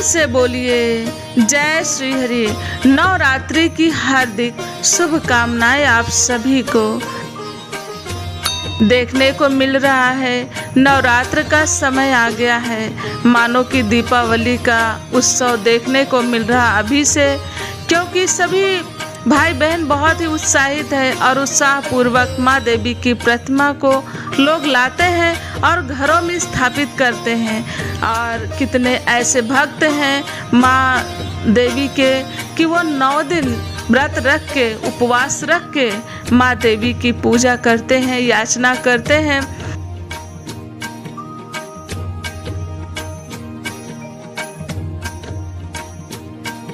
प्रेम से बोलिए जय श्री हरि। नवरात्रि की हार्दिक शुभकामनाएं आप सभी को। देखने को मिल रहा है नवरात्र का समय आ गया है, मानो कि दीपावली का उत्सव देखने को मिल रहा अभी से, क्योंकि सभी भाई बहन बहुत ही उत्साहित है और उत्साहपूर्वक माँ देवी की प्रतिमा को लोग लाते हैं और घरों में स्थापित करते हैं। और कितने ऐसे भक्त हैं माँ देवी के कि वो 9 दिन व्रत रख के, उपवास रख के माँ देवी की पूजा करते हैं, याचना करते हैं।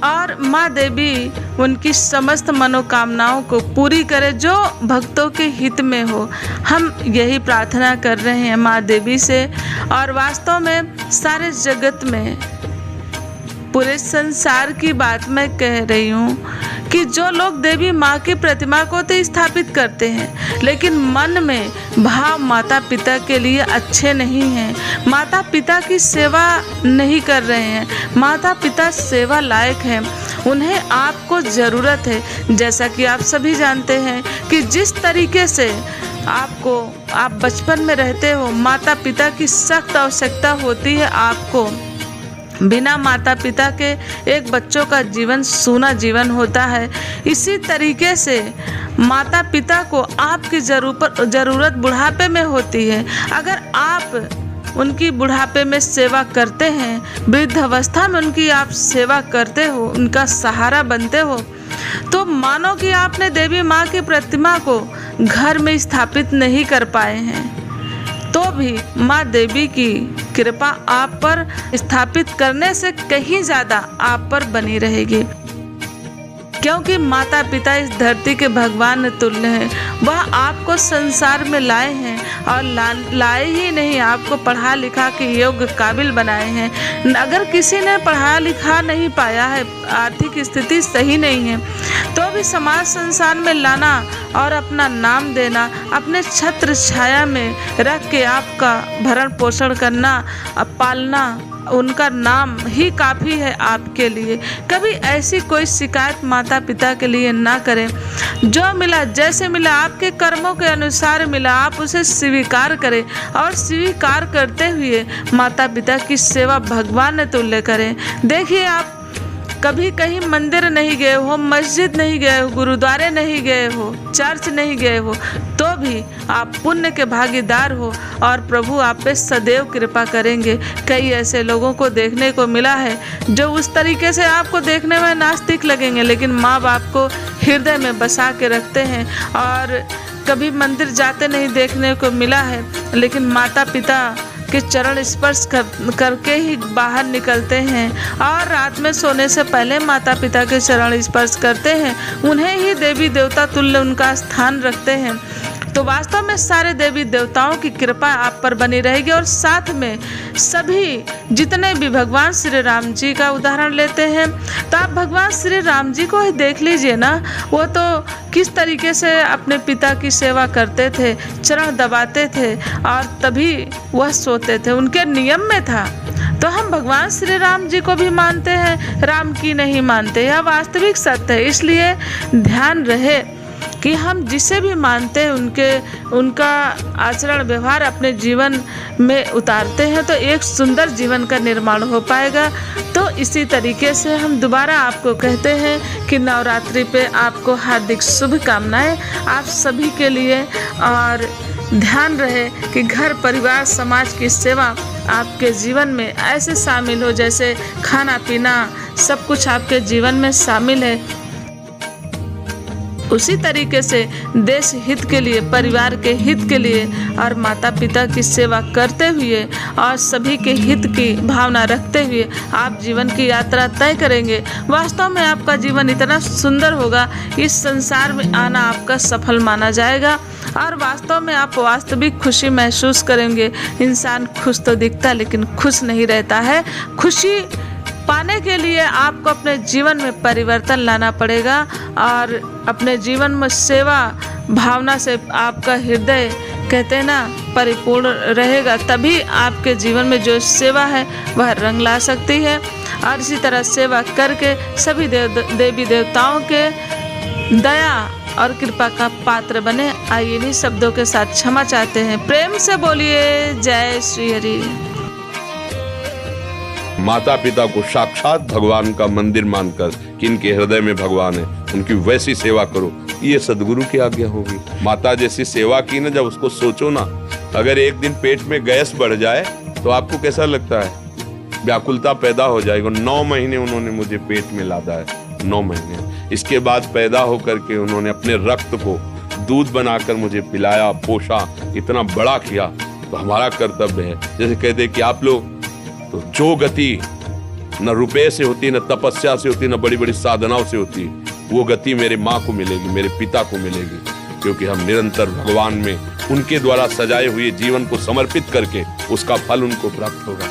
और माँ देवी उनकी समस्त मनोकामनाओं को पूरी करे जो भक्तों के हित में हो। हम यही प्रार्थना कर रहे हैं माँ देवी से। और वास्तव में सारे जगत में, पूरे संसार की बात मैं कह रही हूँ कि जो लोग देवी माँ की प्रतिमा को तो स्थापित करते हैं, लेकिन मन में भाव माता पिता के लिए अच्छे नहीं हैं, माता पिता की सेवा नहीं कर रहे हैं, माता पिता सेवा लायक हैं, उन्हें आपको ज़रूरत है। जैसा कि आप सभी जानते हैं कि जिस तरीके से आप बचपन में रहते हो, माता पिता की सख्त आवश्यकता होती है आपको। बिना माता पिता के एक बच्चों का जीवन सूना जीवन होता है। इसी तरीके से माता पिता को आपकी ज़रूरत बुढ़ापे में होती है। अगर आप उनकी बुढ़ापे में सेवा करते हैं, वृद्ध अवस्था में उनकी आप सेवा करते हो, उनका सहारा बनते हो, तो मानो कि आपने देवी माँ की प्रतिमा को घर में स्थापित नहीं कर पाए हैं, तो भी माँ देवी की कृपा आप पर स्थापित करने से कहीं ज़्यादा आप पर बनी रहेगी। क्योंकि माता पिता इस धरती के भगवान तुल्य हैं। वह आपको संसार में लाए हैं और लाए ही नहीं, आपको पढ़ा लिखा के योग्य काबिल बनाए हैं। अगर किसी ने पढ़ा लिखा नहीं पाया है, आर्थिक स्थिति सही नहीं है, तो भी समाज संसार में लाना और अपना नाम देना, अपने छत्र छाया में रख के आपका भरण पोषण करना, पालना, उनका नाम ही काफ़ी है आपके लिए। कभी ऐसी कोई शिकायत माता पिता के लिए ना करें। जो मिला, जैसे मिला, आपके कर्मों के अनुसार मिला, आप उसे स्वीकार करें और स्वीकार करते हुए माता पिता की सेवा भगवान तुल्य करें। देखिए, आप कभी कहीं मंदिर नहीं गए हो, मस्जिद नहीं गए हो, गुरुद्वारे नहीं गए हो, चर्च नहीं गए हो, तो भी आप पुण्य के भागीदार हो और प्रभु आप पे सदैव कृपा करेंगे। कई ऐसे लोगों को देखने को मिला है जो उस तरीके से आपको देखने में नास्तिक लगेंगे, लेकिन माँ बाप को हृदय में बसा के रखते हैं। और कभी मंदिर जाते नहीं देखने को मिला है, लेकिन माता पिता के चरण स्पर्श करके ही बाहर निकलते हैं और रात में सोने से पहले माता पिता के चरण स्पर्श करते हैं, उन्हें ही देवी देवता तुल्य उनका स्थान रखते हैं। तो वास्तव में सारे देवी देवताओं की कृपा आप पर बनी रहेगी। और साथ में सभी जितने भी भगवान श्री राम जी का उदाहरण लेते हैं, तो आप भगवान श्री राम जी को ही देख लीजिए ना। वो तो किस तरीके से अपने पिता की सेवा करते थे, चरण दबाते थे और तभी वह सोते थे, उनके नियम में था। तो हम भगवान श्री राम जी को भी मानते हैं, राम की नहीं मानते। यह वास्तविक सत्य है। इसलिए ध्यान रहे कि हम जिसे भी मानते हैं उनका आचरण व्यवहार अपने जीवन में उतारते हैं, तो एक सुंदर जीवन का निर्माण हो पाएगा। तो इसी तरीके से हम दोबारा आपको कहते हैं कि नवरात्रि पे आपको हार्दिक शुभकामनाएं आप सभी के लिए। और ध्यान रहे कि घर परिवार समाज की सेवा आपके जीवन में ऐसे शामिल हो जैसे खाना पीना सब कुछ आपके जीवन में शामिल है। उसी तरीके से देश हित के लिए, परिवार के हित के लिए और माता पिता की सेवा करते हुए और सभी के हित की भावना रखते हुए आप जीवन की यात्रा तय करेंगे। वास्तव में आपका जीवन इतना सुंदर होगा, इस संसार में आना आपका सफल माना जाएगा और वास्तव में आप वास्तविक खुशी महसूस करेंगे। इंसान खुश तो दिखता लेकिन खुश नहीं रहता है। खुशी पाने के लिए आपको अपने जीवन में परिवर्तन लाना पड़ेगा और अपने जीवन में सेवा भावना से आपका हृदय कहते हैं ना परिपूर्ण रहेगा, तभी आपके जीवन में जो सेवा है वह रंग ला सकती है। और इसी तरह सेवा करके सभी देवी देवताओं के दया और कृपा का पात्र बने। आइए इन्हीं शब्दों के साथ क्षमा चाहते हैं। प्रेम से बोलिए जय श्री हरि। माता पिता को साक्षात भगवान का मंदिर मानकर कि इनके हृदय में भगवान है, उनकी वैसी सेवा करो, ये सदगुरु की आज्ञा होगी। माता जैसी सेवा की ना, जब उसको सोचो ना, अगर एक दिन पेट में गैस बढ़ जाए तो आपको कैसा लगता है? व्याकुलता पैदा हो जाएगी। 9 महीने उन्होंने मुझे पेट में लादा है, 9 महीने। इसके बाद पैदा होकर के उन्होंने अपने रक्त को दूध बनाकर मुझे पिलाया, पोषा, इतना बड़ा किया। तो हमारा कर्तव्य है, जैसे कहते कि आप लोग तो जो गति न रुपए से होती, न तपस्या से होती, न बड़ी बड़ी साधनाओं से होती, वो गति मेरे माँ को मिलेगी, मेरे पिता को मिलेगी, क्योंकि हम निरंतर भगवान में उनके द्वारा सजाए हुए जीवन को समर्पित करके उसका फल उनको प्राप्त होगा।